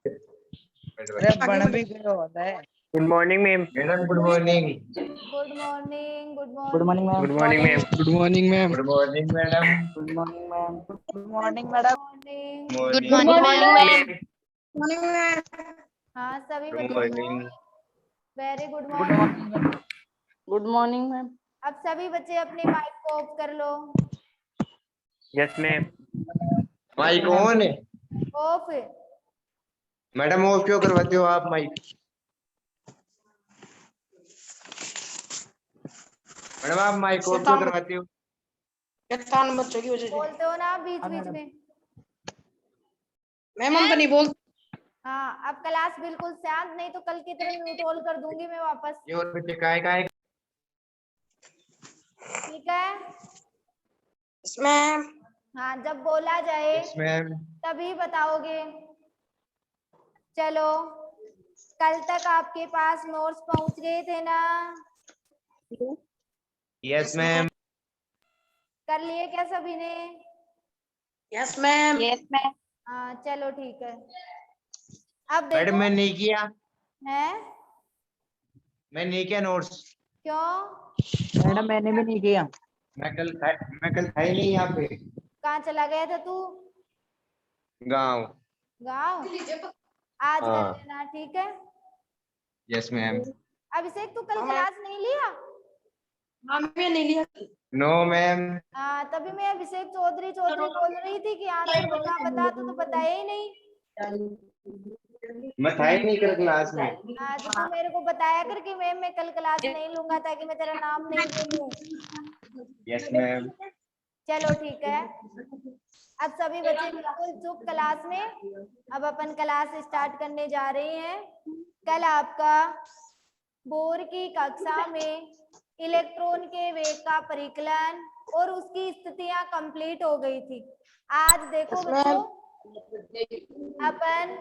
अरे बन भी क्यों होता है। Good morning ma'am. Madam good morning. Good morning. Good morning ma'am. Good morning ma'am. Good morning ma'am. Good morning madam. Good morning ma'am. Good morning good madam. Morning. Good morning morning ma'am. हाँ सभी good बच्चों को morning. Very good good morning. Morning ma'am. Good morning ma'am. अब सभी बच्चे अपने mic को off कर लो। Yes ma'am. माइक ऑन है। ऑफ। मैडम ऑफ क्यों करवाते हो आप माइक? मैडम आप माइक ऑफ क्यों करवाते हो? शैतान बच्चों की वजह से। बोलते हो ना बीच हाँ, बीच मैडम। में। मैम हम तो नहीं बोल। हाँ अब क्लास बिल्कुल शांत, नहीं तो कल की तरह म्यूट ऑल कर दूंगी मैं वापस। ये और बच्चे काय ठीक है। मैम। हाँ जब बोला जाए यस मैम। तभी बताओगे। चलो कल तक आपके पास नोट्स पहुंच गए थे ना? Yes ma'am. कर लिए क्या सभी ने? Yes ma'am. Yes ma'am. हाँ चलो ठीक है। अब मैडम देखो मैं नहीं किया। है मैं नहीं किया नोट्स। क्यों? मैडम मैंने भी नहीं किया। मैं कल था ही नहीं यहाँ पे। कहाँ चला गया था तू? गाँव। गाँव। आज कर हाँ। लेना ठीक है। Yes ma'am. अभिषेक तू कल हाँ, क्लास नहीं लिया? मैं नहीं लिया। No ma'am. हाँ तभी मैं अभिषेक चौधरी चौधरी बोल रही थी कि आंसर बता बता, तो बताया ही नहीं। मैं था ही नहीं कल क्लास में। हाँ तो तू मेरे को बताया कर कि मैम मैं कल क्लास नहीं लूंगा, ताकि मैं तेरा नाम नहीं बोलूं। Yes ma'am. चलो ठीक है। अब सभी बच्चे बिल्कुल चुप क्लास में। अब अपन क्लास स्टार्ट करने जा रहे हैं। कल आपका बोर्ड की कक्षा में इलेक्ट्रॉन के वेग का परिकलन और उसकी स्थितियां कंप्लीट हो गई थी। आज देखो बच्चों अपन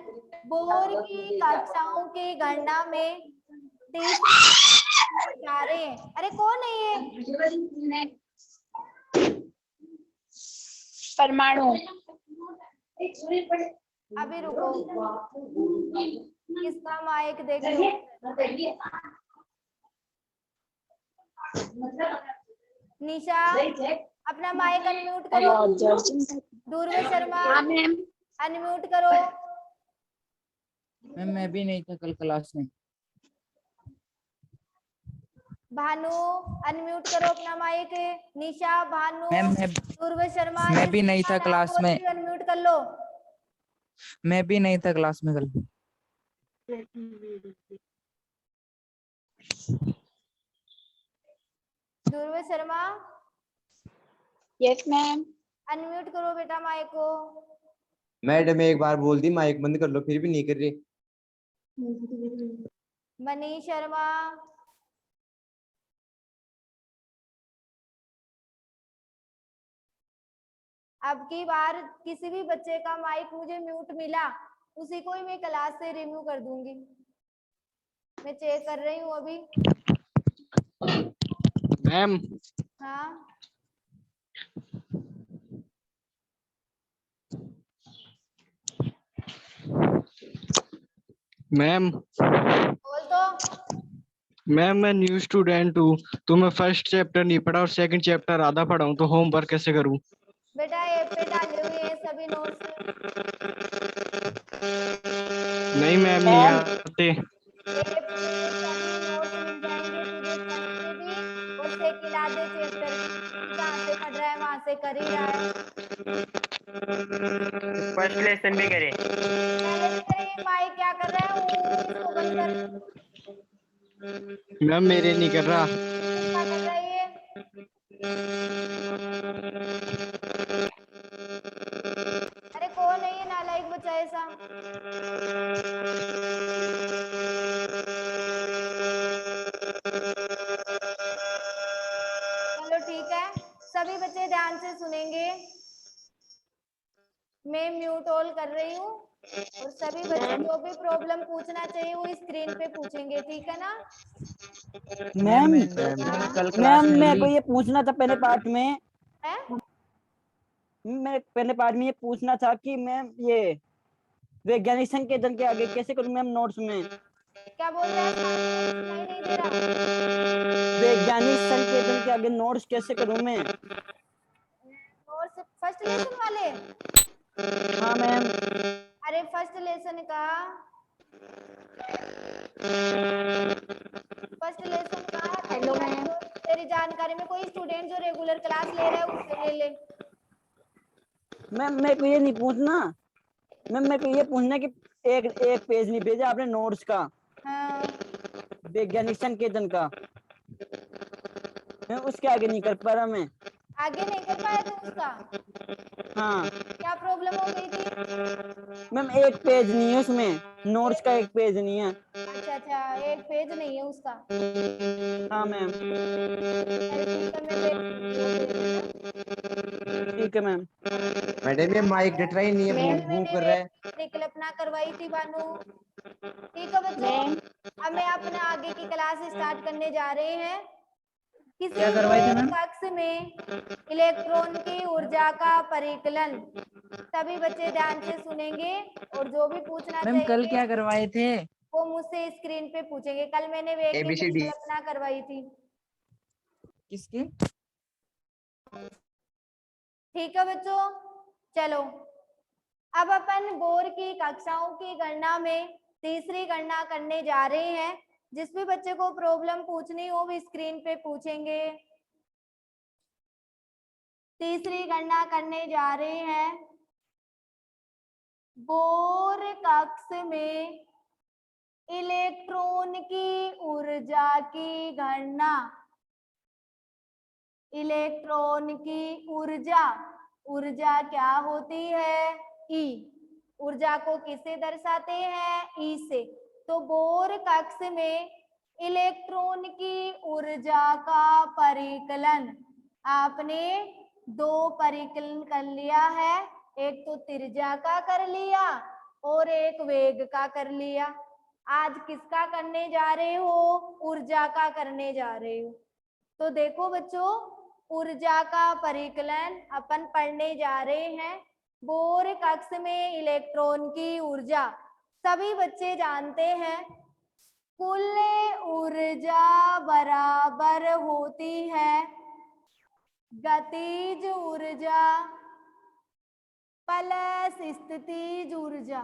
बोर्ड की कक्षाओं की गणना में जा रहे हैं। अरे कौन है ये? परमाणु। अभी रुको, किसका माइक देख लो। निशा अपना माइक अनम्यूट करो। दुर्वे शर्मा अनम्यूट करो। मैम मैं भी नहीं था कल क्लास में। भानु अनम्यूट करो अपना माइक। निशा, भानु, मैम दुर्वे शर्मा, मैं भी नहीं था क्लास में। अनम्यूट कर लो। मैं भी नहीं था क्लास में कल। Durve Sharma yes ma'am. Unmute करो बेटा माइक को। मैडम एक बार बोल दी माइक बंद कर लो, फिर भी नहीं कर रही। मनीष शर्मा अब की बार किसी भी बच्चे का माइक मुझे म्यूट मिला, उसी को ही मैं क्लास से रिमूव कर दूंगी। मैं चेक कर रही हूँ अभी। मैम। हाँ मैम। बोल तो। मैम मैं न्यू स्टूडेंट हूँ, तो मैं फर्स्ट चैप्टर नहीं पढ़ा और सेकंड चैप्टर आधा पढ़ा हूँ, तो होमवर्क कैसे करूँ? बेटा ऐप पे डाले हुए हैं सभी नोट्स। नहीं मैम नहीं आते। ऐप में सभी नोट्स मिल जाएंगे तुझे, फर्स्ट के भी और सेकंड आधे चैप्टर के। जहाँ से पढ़ रहा है वहां से कर ही रहा है। फर्स्ट लेसन भी करे। पहले भी करे। ये माइक क्या कर रहा है? इसको बंद कर। मैम मेरे नहीं कर रहा। किसका कर रहा है ये? अरे कौन है ये नालायक बच्चा ऐसा? चलो ठीक है, सभी बच्चे ध्यान से सुनेंगे। मैं म्यूट ऑल कर रही हूँ और सभी बच्चे जो भी प्रॉब्लम पूछना चाहिए वो स्क्रीन पे पूछेंगे, ठीक है ना? मैम हाँ। कल क्लास नहीं मेरे को ली। ये पूछना था पहले पार्ट में। है? मैं पहले पार्ट में ये पूछना था कि मैम ये वैज्ञानिक संकेतन के आगे कैसे करूं मैम नोट्स में? क्या बोल रहा है? सुनाई नहीं दे रहा। वैज्ञानिक संकेतन के आगे नोट्स कैसे करूं मैं? और फर्स्ट लेसन वाले? हाँ मैम। अरे फर्स्ट लेसन का हेलो मैम। तेरी जानकारी में कोई स्टूडेंट जो रेगुलर क्लास ले रहा है उससे ले ले। मैम मेरे को ये नहीं पूछना, मैम मेरे को ये पूछना कि एक पेज नहीं भेजा आपने नोट्स का, हाँ वैज्ञानिक संकेतन का, मैं उसके आगे नहीं कर पा रहा मैं। आगे नहीं कर पाया तू उसका? हाँ क्या प्रॉब्लम हो गई थी? मैम एक पेज नहीं है उसमें, नोट्स का एक पेज नहीं है। अच्छा अच्छा, एक पेज नहीं है उसका। हाँ मैम। अरे सिस्टम में देख वो पेज है ना। ठीक है मैम। मैडम ये माइक डट रहा ही नहीं है, मैम, भूख भूख कर रहा है। परिकल्पना करवाई थी बानू। ठीक है बच्चों, अब मैं अपने आगे की क्लास स्टार्ट करने जा रहे हैं। किसी क्या करवाई थी और मैम? कक्ष में इलेक्ट्रॉन की ऊर्जा का परिकलन। सभी बच्चे ध्यान से सुनेंगे और जो भी पूछना मैम कल चाहिए क्या करवाए थे? वो मुझसे स्क्रीन पे पूछेंगे। कल मैंने वेग की ABCD परिकल्पना करवाई थी। किसकी? ठीक है बच्चों, चलो अब अपन बोर की कक्षाओं की गणना में तीसरी गणना करने जा रहे हैं। जिस भी बच्चे को प्रॉब्लम पूछनी हो वो स्क्रीन पे पूछेंगे। तीसरी गणना करने जा रहे हैं। बोर कक्ष में इलेक्ट्रॉन की ऊर्जा की गणना। इलेक्ट्रॉन की ऊर्जा, ऊर्जा क्या होती है? ई। ऊर्जा को किससे दर्शाते हैं? ई से। तो बोर कक्ष में इलेक्ट्रॉन की ऊर्जा का परिकलन आपने दो परिकलन कर लिया है। एक तो त्रिज्या का कर लिया और एक वेग का कर लिया। आज किसका करने जा रहे हो? ऊर्जा का करने जा रहे हो। तो देखो बच्चों, ऊर्जा का परिकलन अपन पढ़ने जा रहे हैं। बोर कक्ष में इलेक्ट्रॉन की ऊर्जा सभी बच्चे जानते हैं, कुल ऊर्जा बराबर होती है गतिज ऊर्जा प्लस स्थितिज ऊर्जा।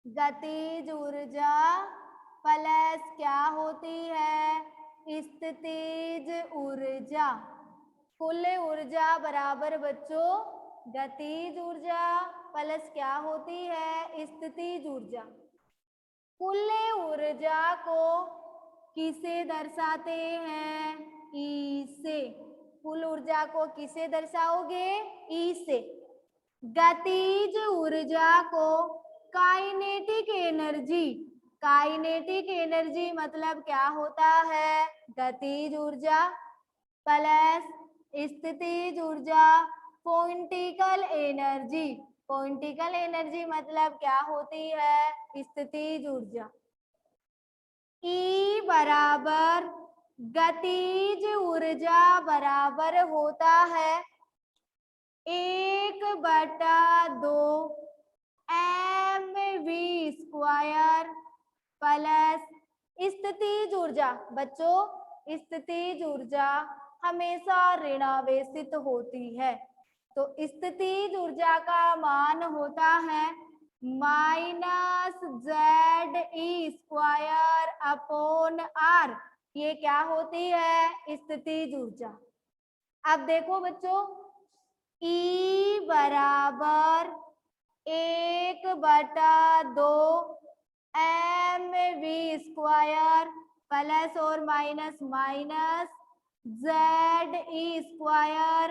गतिज ऊर्जा प्लस क्या होती है? स्थितिज ऊर्जा। कुल ऊर्जा बराबर बच्चों गतिज ऊर्जा प्लस क्या होती है? स्थितिज ऊर्जा। कुल ऊर्जा को किसे दर्शाते हैं? ई से। कुल ऊर्जा को किसे दर्शाओगे? ई से। गतिज ऊर्जा को काइनेटिक एनर्जी, काइनेटिक एनर्जी मतलब क्या होता है? गतिज ऊर्जा प्लस स्थितिज ऊर्जा पॉइंटिकल एनर्जी। पॉइंटिकल एनर्जी मतलब क्या होती है? स्थितिज ऊर्जा। ई बराबर गतिज ऊर्जा बराबर होता है 1/2 mv² प्लस स्थितिज ऊर्जा। बच्चों स्थितिज ऊर्जा हमेशा ऋणावेशित होती है, तो स्थितिज ऊर्जा का मान होता है -ZE² ये क्या होती है? स्थितिज ऊर्जा। अब देखो बच्चों, E बराबर 1/2 mv² प्लस और माइनस माइनस ZE²/R।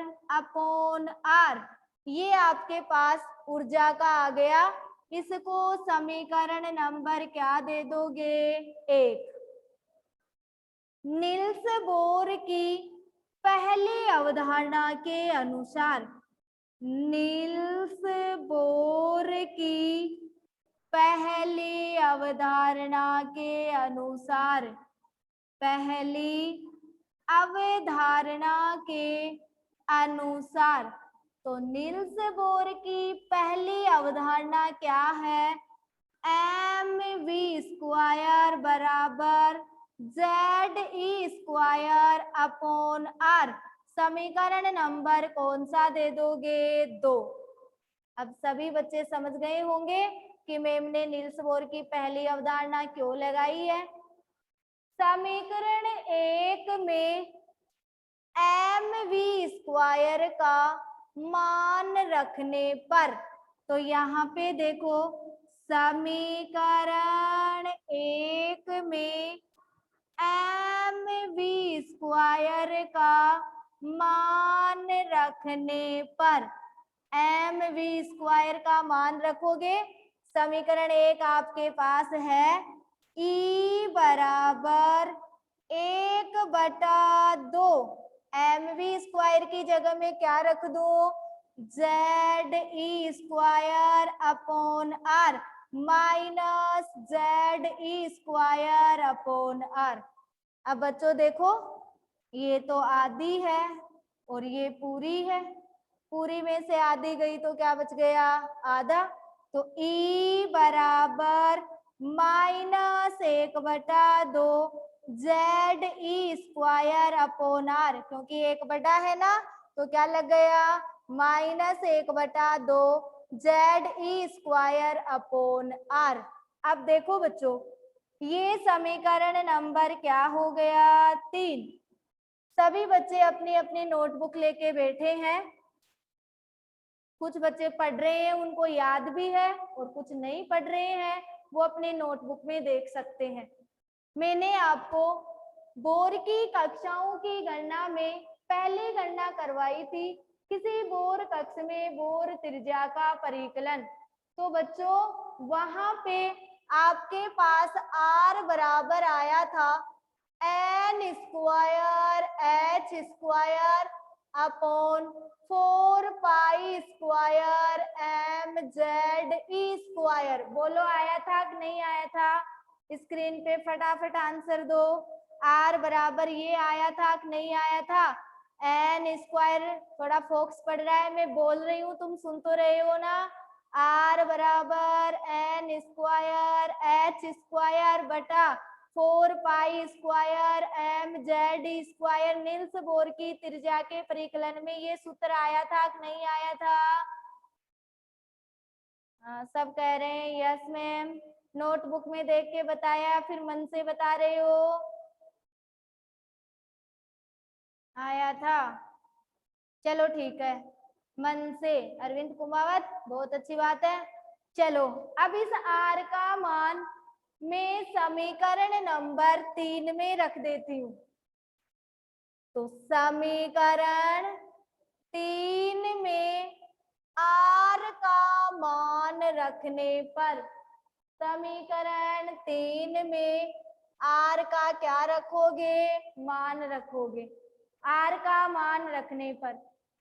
ये आपके पास ऊर्जा का आ गया। इसको समीकरण नंबर क्या दे दोगे? 1। नील्स बोर की पहली अवधारणा के अनुसार, नील्स बोर की पहली अवधारणा के अनुसार, पहली अवधारणा के अनुसार, तो नील्स बोर की पहली अवधारणा क्या है? mv² बराबर ZE² अपॉन R। समीकरण नंबर कौन सा दे दोगे? 2। अब सभी बच्चे समझ गए होंगे कि मैम ने नील्स बोर की पहली अवधारणा क्यों लगाई है। समीकरण 1 में mv² का मान रखने पर, तो यहाँ पे देखो समीकरण 1 में mv² का मान रखने पर, mv² का मान रखोगे, समीकरण 1 आपके पास है E बराबर 1/2। mv² की जगह में क्या रख दूं? ZE² upon R minus ZE² upon R। अब बच्चों देखो, ये तो आधी है और ये पूरी है, पूरी में से आधी गई तो क्या बच गया? आधा। तो E बराबर माइनस 1/2 ZE² अपॉन R, क्योंकि 1 है ना, तो क्या लग गया? Minus 1/2 ZE² upon R। अब देखो बच्चों, ये समीकरण नंबर क्या हो गया? 3। सभी बच्चे अपनी अपनी नोटबुक लेके बैठे हैं। कुछ बच्चे पढ़ रहे हैं, उनको याद भी है, और कुछ नहीं पढ़ रहे हैं, वो अपनी नोटबुक में देख सकते हैं। मैंने आपको बोर की कक्षाओं की गणना में पहले गणना करवाई थी, किसी बोर कक्ष में बोर त्रिज्या का परिकलन। तो बच्चों वहां पे आपके पास R बराबर आया था n² अपॉन 4π² mze²। बोलो आया था कि नहीं आया था? स्क्रीन पे फटाफट आंसर दो। R बराबर ये आया था कि नहीं आया था? n², थोड़ा फोक्स पड़ रहा है, मैं बोल रही हूँ, तुम सुन तो रहे हो ना? R बराबर n² बटा 4π² mze²। नील्स बोर की त्रिज्या के परिकलन में ये सूत्र आया था कि नहीं आया था? सब कह रहे हैं यस मैम। नोटबुक में देख के बताया, फिर मन से बता रहे हो? आया था, चलो ठीक है, मन से। अरविंद कुमावत, बहुत अच्छी बात है। चलो अब इस R का मान मैं समीकरण नंबर 3 में रख देती हूँ। तो समीकरण 3 में R का मान रखने पर, समीकरण 3 में R का क्या रखोगे? मान रखोगे। R का मान रखने पर,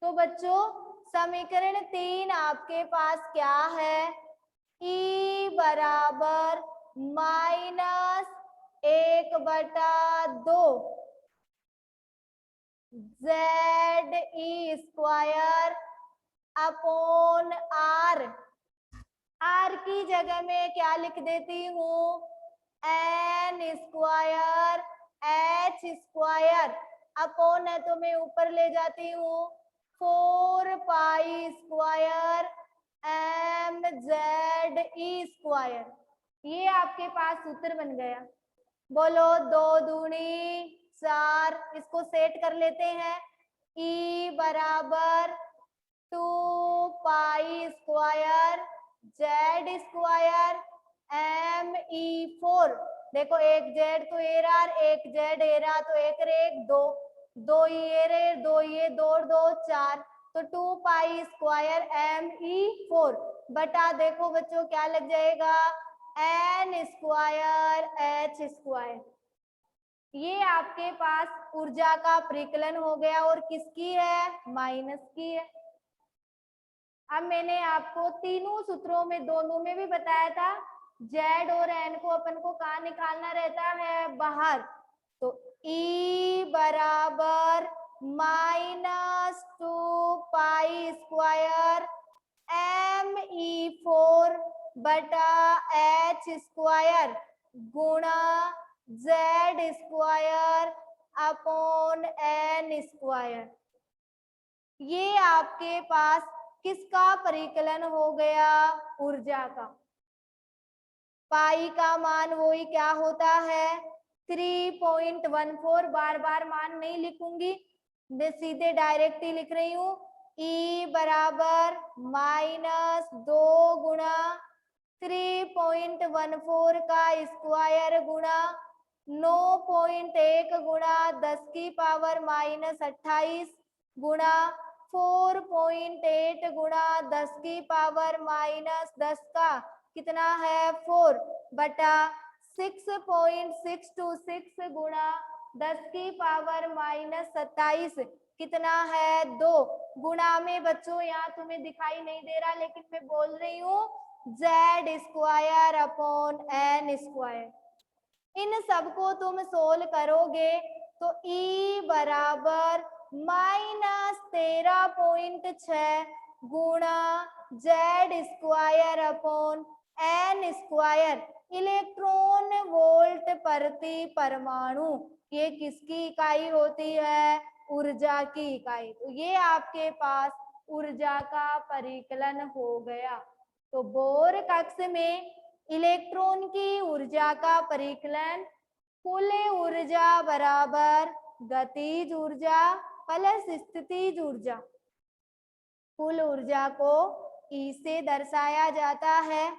तो बच्चों समीकरण 3 आपके पास क्या है? E बराबर minus 1/2 ZE² upon R। R की जगह में क्या लिख देती हूँ? n² h² अपॉन है तो मैं ऊपर ले जाती हूँ 4π² mze²। ये आपके पास सूत्र बन गया। बोलो 2 दूनी 4, इसको सेट कर लेते हैं। E बराबर 2π² z² me4। देखो एक Z तो ए रहा, एक Z ए रहा, तो एक रे एक 2, 2 ये रे 2 ये 2 और 2 4, तो 2π² me4 बटा, देखो बच्चों क्या लग जाएगा? n² h²। ये आपके पास ऊर्जा का परिकलन हो गया, और किसकी है? माइनस की है। अब मैंने आपको तीनों सूत्रों में, दोनों में भी बताया था, Z और N को अपन को कहाँ निकालना रहता है? बाहर। तो E बराबर -2 पाई स्क्वायर ME4 बटा H स्क्वायर गुणा Z square upon N square. ये आपके पास किसका परिकलन हो गया? ऊर्जा का। पाई का मान वही क्या होता है? 3.14। बार बार मान नहीं लिखूंगी, मैं सीधे डायरेक्ट ही लिख रही हूँ। E बराबर -2 गुणा 3.14 का स्क्वायर गुणा 9.1 गुणा 10 की पावर -28 गुणा 4.8 गुणा 10 की पावर -10 का कितना है? 4 बटा 6.626 गुणा 10 की पावर -27 कितना है? 2 गुणा में बच्चों यहाँ तुम्हें दिखाई नहीं दे रहा, लेकिन मैं बोल रही हूँ Z square upon N square. इन सबको तुम सोल्व करोगे तो E बराबर -13.6 गुणा Z square upon N square electron volt प्रति परमाणु। ये किसकी इकाई होती है? ऊर्जा की इकाई। तो ये आपके पास ऊर्जा का परिकलन हो गया। तो बोर कक्ष में इलेक्ट्रॉन की ऊर्जा का परिकलन कुल ऊर्जा बराबर गतिज ऊर्जा प्लस स्थितिज ऊर्जा। कुल ऊर्जा को E से दर्शाया जाता है,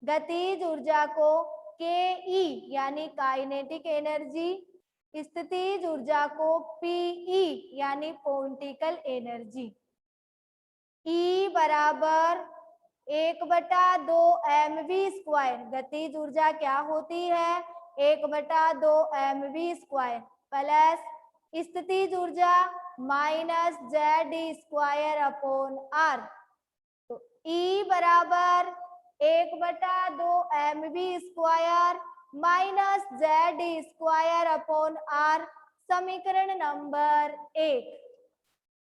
गतिज ऊर्जा को KE यानी काइनेटिक एनर्जी, स्थितिज ऊर्जा को PE यानी पोटेंशियल एनर्जी। E बराबर 1/2 mv स्क्वायर। गतिज ऊर्जा क्या होती है? 1/2 mv स्क्वायर प्लस स्थितिज ऊर्जा -Z स्क्वायर अपॉन R। तो E बराबर 1/2 mv square -Z square upon R। समीकरण नंबर 1।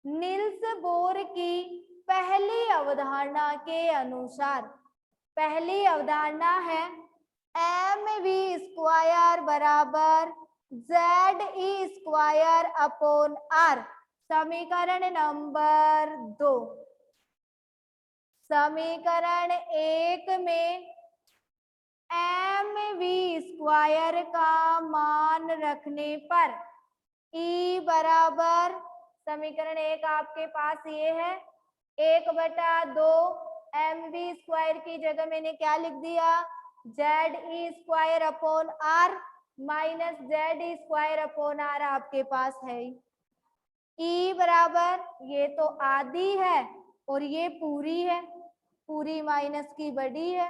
नील्स बोर की पहली अवधारणा के अनुसार, पहली अवधारणा है mv स्क्वायर बराबर ZE स्क्वायर अपॉन R। समीकरण नंबर 2। समीकरण 1 में mv स्क्वायर का मान रखने पर E बराबर, समीकरण 1 आपके पास ये है, 1/2 mv स्क्वायर की जगह मैंने क्या लिख दिया? ZE square upon R minus ZE square upon R आपके पास है। E बराबर, ये तो आधी है और ये पूरी है, पूरी माइनस की बड़ी है,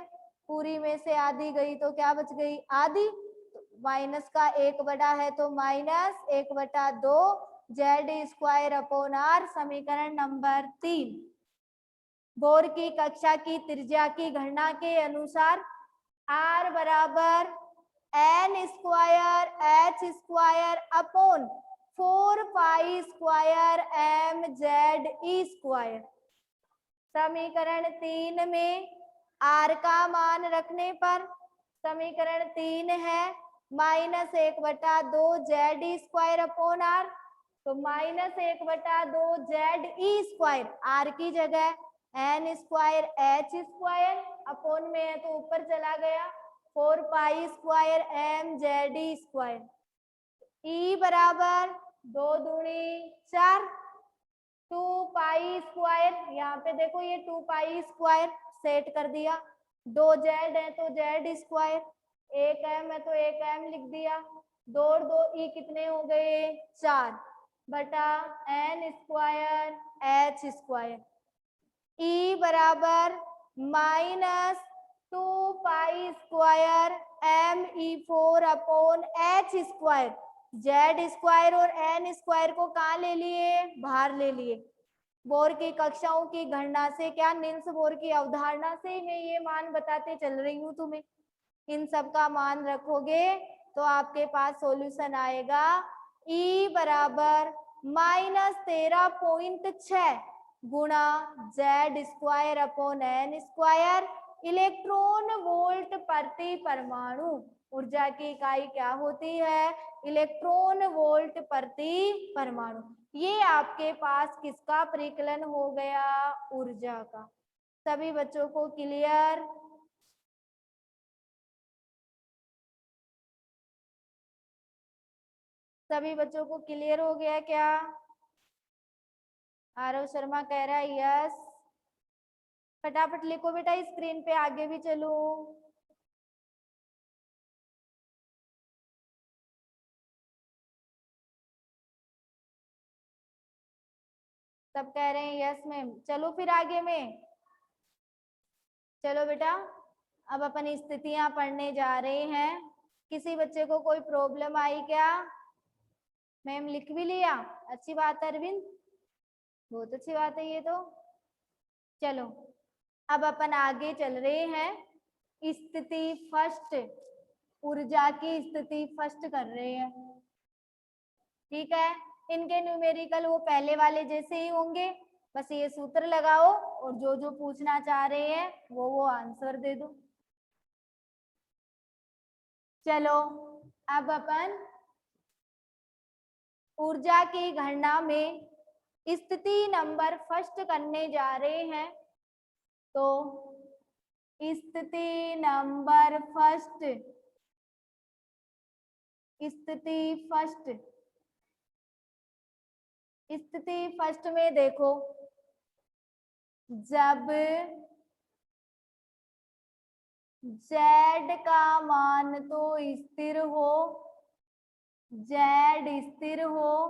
पूरी में से आधी गई तो क्या बच गई? आधी। माइनस का 1 बड़ा है तो -1/2 ZE स्क्वायर अपॉन R। समीकरण नंबर 3। बोर की कक्षा की त्रिज्या की गणना के अनुसार R बराबर N square H square upon 4 pi square MZE square. समीकरण 3 में R का मान रखने पर समीकरण 3 है -1/2 ZE स्क्वायर अपॉन R। तो -1/2 ZE स्क्वायर, R की जगह N square H square, upon में है तो ऊपर चला गया, 4 pi square MZE square. E बराबर 2 दूनी 4, 2 पाई स्क्वायर, यहाँ पे देखो ये 2 पाई स्क्वायर सेट कर दिया, 2 Z है तो Z स्क्वायर, 1 M है तो 1 M लिख दिया, 2 और 2 E कितने हो गए? 4 बटा N square H square. E बराबर -2 pi square ME4 upon H square. Z square और N स्क्वायर को कहाँ ले लिए? बाहर ले लिए। बोर की कक्षाओं की गणना से, क्या नील्स बोर की अवधारणा से मैं ये मान बताते चल रही हूँ तुम्हें। इन सब का मान रखोगे तो आपके पास सॉल्यूशन आएगा। E बराबर -13.6 गुणा Z²/n²। इलेक्ट्रॉन वोल्ट प्रति परमाणु। ऊर्जा की इकाई क्या होती है? इलेक्ट्रॉन वोल्ट प्रति परमाणु। ये आपके पास किसका परिकलन हो गया? ऊर्जा का। सभी बच्चों को क्लियर? सभी बच्चों को क्लियर हो गया क्या? आरव शर्मा कह रहा है यस। फटाफट लिखो बेटा, स्क्रीन पे आगे भी चलो। सब कह रहे हैं यस मैम। चलो फिर आगे में चलो बेटा, अब अपन स्थितियां पढ़ने जा रहे हैं। किसी बच्चे को कोई प्रॉब्लम आई क्या? मैम लिख भी लिया, अच्छी बात है अरविंद, बहुत अच्छी बात है ये तो। चलो अब अपन आगे चल रहे हैं। स्थिति फर्स्ट, ऊर्जा की स्थिति फर्स्ट कर रहे हैं। ठीक है, इनके न्यूमेरिकल वो पहले वाले जैसे ही होंगे, बस ये सूत्र लगाओ और जो जो पूछना चाह रहे हैं वो आंसर दे दो। चलो अब अपन ऊर्जा की गणना में स्थिति नंबर फर्स्ट करने जा रहे हैं। तो स्थिति नंबर फर्स्ट, स्थिति फर्स्ट में देखो, जब Z का मान तो स्थिर हो, Z स्थिर हो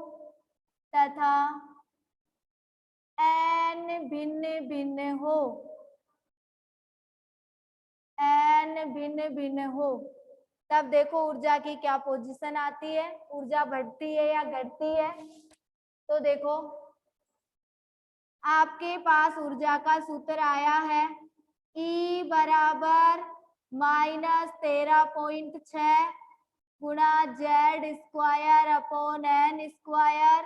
तथा n भिन्न भिन्न हो, n भिन्न भिन्न हो, तब देखो ऊर्जा की क्या पोजीशन आती है, ऊर्जा बढ़ती है या घटती है। तो देखो आपके पास ऊर्जा का सूत्र आया है E बराबर -13.6 गुणा Z²/n²।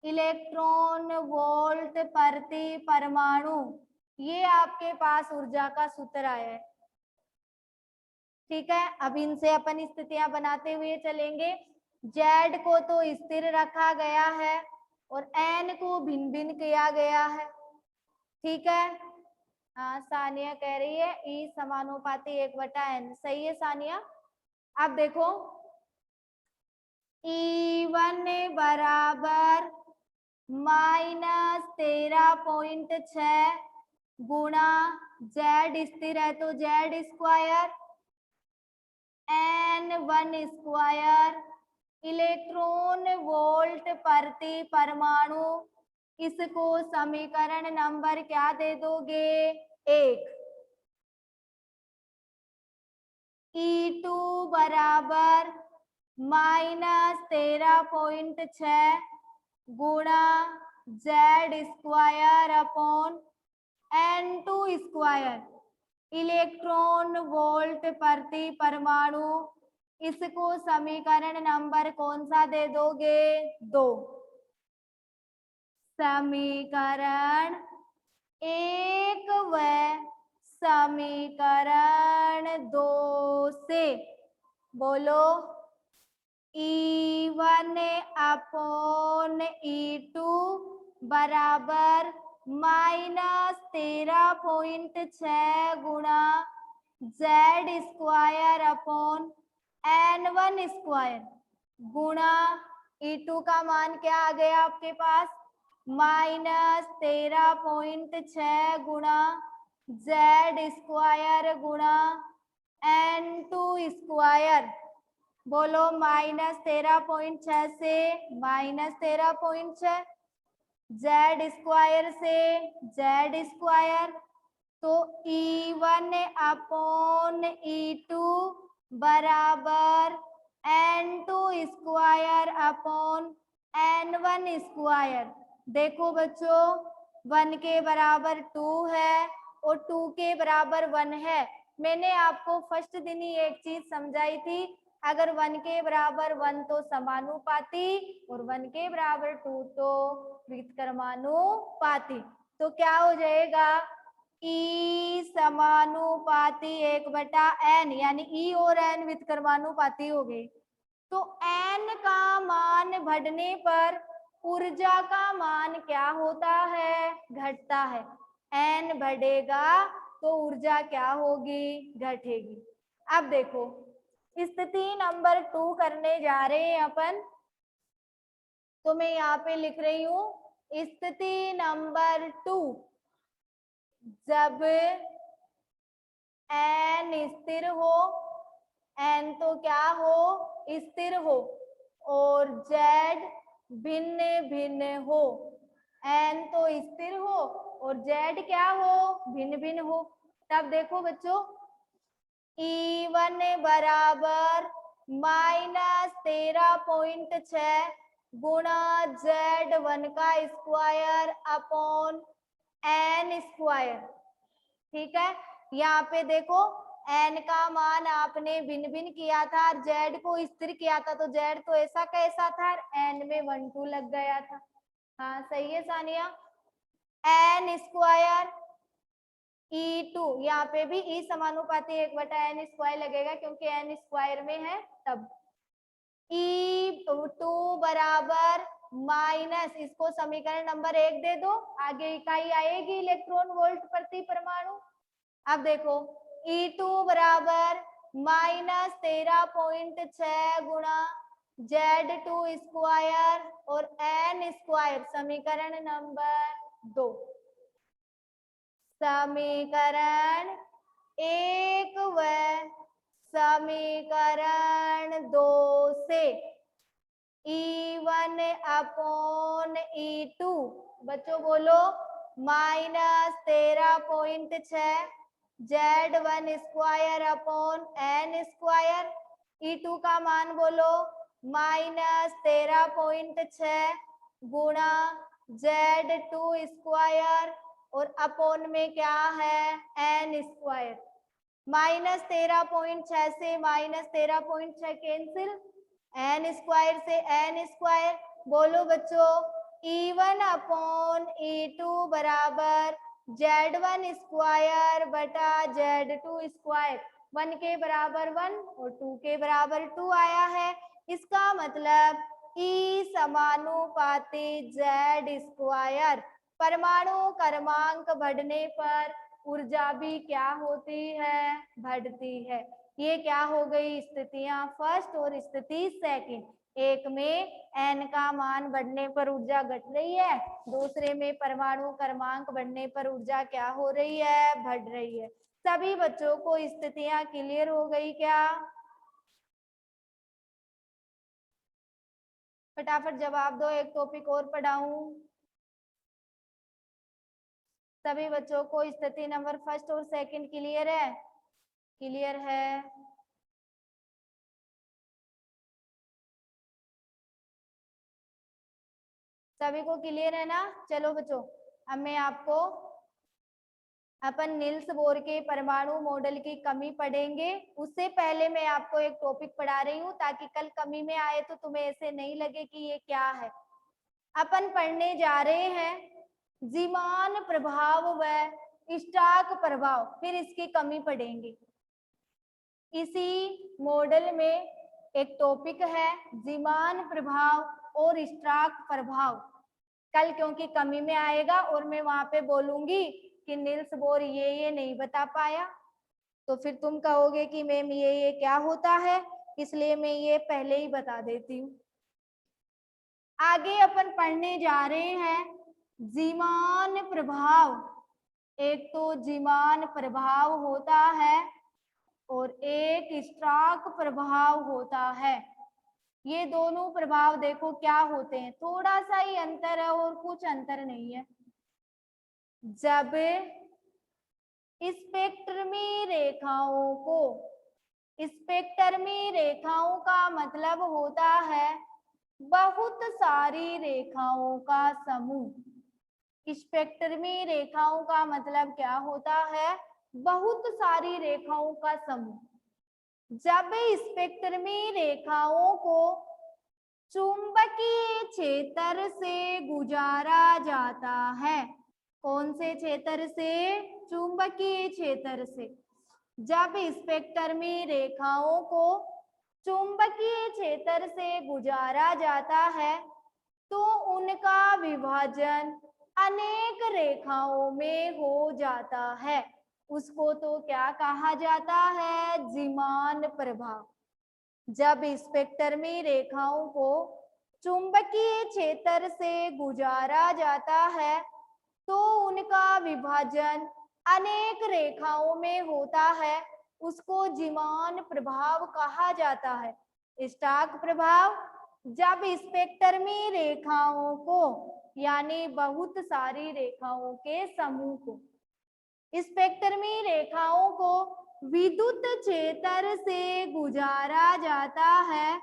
इलेक्ट्रॉन वोल्ट प्रति परमाणु, ये आपके पास ऊर्जा का सूत्र आया है। ठीक है, अब इनसे अपन स्थितियां बनाते हुए चलेंगे। Z को तो स्थिर रखा गया है और N को भिन्न भिन्न किया गया है। ठीक है, हाँ सानिया कह रही है E समानुपाती 1/n, सही है सानिया। अब देखो E1 बराबर -13.6 गुणा Z स्थिर है तो Z², n1²। इलेक्ट्रॉन वोल्ट प्रति परमाणु, इसको समीकरण नंबर क्या दे दोगे? 1। E2 बराबर -13.6 गुणा Z²/n²। इलेक्ट्रॉन वोल्ट प्रति परमाणु, इसको समीकरण नंबर कौन सा दे दोगे? 2। समीकरण 1 व समीकरण 2 से बोलो E1/E2 बराबर -13.6 गुणा Z²/n1² गुणा E2 का मान क्या आ गया आपके पास? -13.6 गुणा Z² गुणा n2²। बोलो -13.6 से -13.6, Z² से Z², तो E1/E2 बराबर n2²/n1²। देखो बच्चों 1 के बराबर 2 है और 2 के बराबर 1 है। मैंने आपको फर्स्ट दिन ही एक चीज समझाई थी, अगर 1 के बराबर 1 तो समानुपाती और 1 के बराबर 2 तो व्युत्क्रमानुपाती। तो क्या हो जाएगा, ई समानुपाती 1/n, यानी ई और n व्युत्क्रमानुपाती हो गए। तो n का मान बढ़ने पर ऊर्जा का मान क्या होता है, घटता है। n बढ़ेगा तो ऊर्जा क्या होगी, घटेगी। अब देखो स्थिति नंबर 2 करने जा रहे हैं अपन, तो मैं यहाँ पे लिख रही हूँ स्थिति नंबर 2। जब n स्थिर हो, n तो क्या हो, स्थिर हो, और z भिन्न भिन्न हो। n तो स्थिर हो और z क्या हो, भिन्न भिन्न हो। तब देखो बच्चों, E1 बराबर -13.6 गुणा Z1 का स्क्वायर अपॉन n स्क्वायर। ठीक है, यहाँ पे देखो n का मान आपने भिन्न भिन्न किया था और z को स्थिर किया था, तो z तो ऐसा कैसा था, n में 1 2 लग गया था। हाँ सही है सानिया। n स्क्वायर E2, यहाँ पे भी E समानुपाती 1/n स्क्वायर लगेगा क्योंकि n स्क्वायर में है तब। E2 बराबर माइनस, इसको समीकरण नंबर 1 दे दो, आगे इकाई आएगी इलेक्ट्रॉन वोल्ट प्रति परमाणु। अब देखो E2 बराबर -13.6 गुणा Z2 स्क्वायर और n स्क्वायर, समीकरण नंबर 2। समीकरण 1 व समीकरण 2 से E1 अपॉन E2, बच्चों बोलो, -13.6 Z1 square upon n square. E2 का मान बोलो -13.6 गुणा Z2 स्क्वायर और अपॉन में क्या है, n स्क्वायर। -13.6 से -13.6 कैंसिल, n स्क्वायर से n स्क्वायर। बोलो बच्चों, E1 अपॉन E2 बराबर Z1 स्क्वायर बटा Z2 स्क्वायर। 1 के बराबर 1 और 2 के बराबर 2 आया है। इसका मतलब E समानुपाती Z स्क्वायर। परमाणु क्रमांक बढ़ने पर ऊर्जा भी क्या होती है, बढ़ती है। ये क्या हो गई, स्थितियां फर्स्ट और स्थिति सेकंड। एक में n का मान बढ़ने पर ऊर्जा घट रही है, दूसरे में परमाणु क्रमांक बढ़ने पर ऊर्जा क्या हो रही है, बढ़ रही है। सभी बच्चों को स्थितियां क्लियर हो गई क्या? फटाफट जवाब दो, एक टॉपिक और पढ़ाऊं। सभी बच्चों को स्थिति नंबर फर्स्ट और सेकंड क्लियर है? क्लियर है। सभी को क्लियर है ना? चलो बच्चों, अब मैं आपको अपन नील्स बोर के परमाणु मॉडल की कमी पढ़ेंगे। उससे पहले मैं आपको एक टॉपिक पढ़ा रही हूँ ताकि कल कमी में आए तो तुम्हें ऐसे नहीं लगे कि ये क्या है। अपन पढ़ने जा रहे हैं जीमान प्रभाव व स्टाक प्रभाव, फिर इसकी कमी पढ़ेंगे। इसी मॉडल में एक टॉपिक है जीमान प्रभाव और स्टाक प्रभाव। कल क्योंकि कमी में आएगा और मैं वहां पे बोलूंगी कि नील्स बोर ये नहीं बता पाया, तो फिर तुम कहोगे कि मैम ये क्या होता है, इसलिए मैं ये पहले ही बता देती हूँ। आगे अपन पढ़ने जा रहे हैं जीमान प्रभाव। एक तो जीमान प्रभाव होता है और एक स्टाक प्रभाव होता है। ये दोनों प्रभाव देखो क्या होते हैं, थोड़ा सा ही अंतर है और कुछ अंतर नहीं है। जब स्पेक्ट्रमी रेखाओं को, स्पेक्ट्रमी रेखाओं का मतलब होता है बहुत सारी रेखाओं का समूह। स्पेक्ट्रमी रेखाओं का मतलब क्या होता है, बहुत सारी रेखाओं का समूह। जब स्पेक्ट्रमी रेखाओं को चुंबकीय क्षेत्र से गुजारा जाता है। कौन से क्षेत्र से? चुंबकीय क्षेत्र से। जब स्पेक्ट्रमी रेखाओं को चुंबकीय क्षेत्र से गुजारा जाता है तो उनका विभाजन अनेक रेखाओं में हो जाता है। उसको तो क्या कहा जाता है? जीमान प्रभाव। जब स्पेक्ट्रमी रेखाओं को चुंबकीय क्षेत्र से गुजारा जाता है तो उनका विभाजन अनेक रेखाओं में होता है। उसको जीमान प्रभाव कहा जाता है। स्टॉक प्रभाव। जब स्पेक्ट्रमी रेखाओं को यानी बहुत सारी रेखाओं के समूह को, स्पेक्ट्रमी रेखाओं को विद्युत क्षेत्र से गुजारा जाता है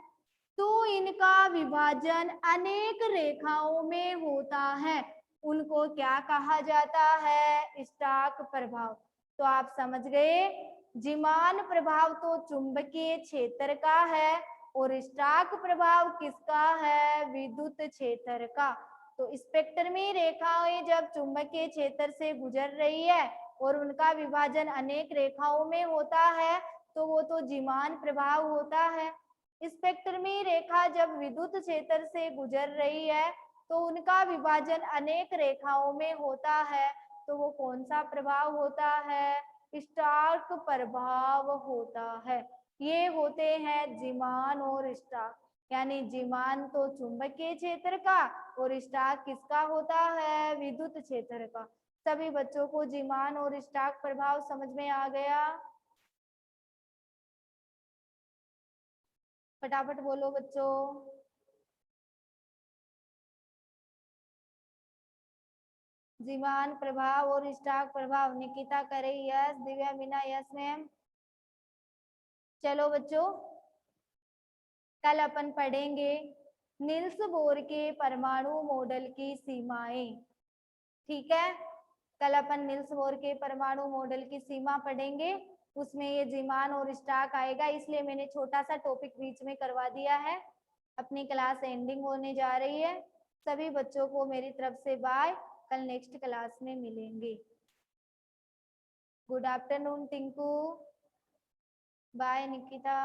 तो इनका विभाजन अनेक रेखाओं में होता है। उनको क्या कहा जाता है? स्टॉक प्रभाव। तो आप समझ गए, जीमान प्रभाव तो चुंबकीय क्षेत्र का है और स्टॉक प्रभाव किसका है? विद्युत क्षेत्र का। तो स्पेक्ट्रमी रेखाएं जब चुंबकीय क्षेत्र से गुजर रही है और उनका विभाजन अनेक रेखाओं में होता है तो वो तो जीमान प्रभाव होता है। स्पेक्ट्रमी रेखा जब विद्युत क्षेत्र से गुजर रही है तो उनका विभाजन अनेक रेखाओं में होता है तो वो कौन सा प्रभाव होता है? स्टॉक प्रभाव होता है। ये होते हैं जीमान और स्टॉक। यानी जीमान तो चुंबकीय क्षेत्र का और स्टॉक किसका होता है? विद्युत क्षेत्र का। सभी बच्चों को जीमान और स्टॉक प्रभाव समझ में आ गया? फटाफट बोलो बच्चों। जीमान प्रभाव और स्टॉक प्रभाव। निकिता करे yes, Divya Meena yes ma'am. चलो बच्चों, कल अपन पढ़ेंगे नील्स बोर के परमाणु मॉडल की सीमाएं। ठीक है, कल अपन नील्स बोर के परमाणु मॉडल की सीमा पढ़ेंगे। उसमें ये जीमान और स्टॉक आएगा, इसलिए मैंने छोटा सा टॉपिक बीच में करवा दिया है। अपनी क्लास एंडिंग होने जा रही है। सभी बच्चों को मेरी तरफ से बाय। कल नेक्स्ट क्लास में मिलेंगे। Good afternoon Tinku. Bye Nikita.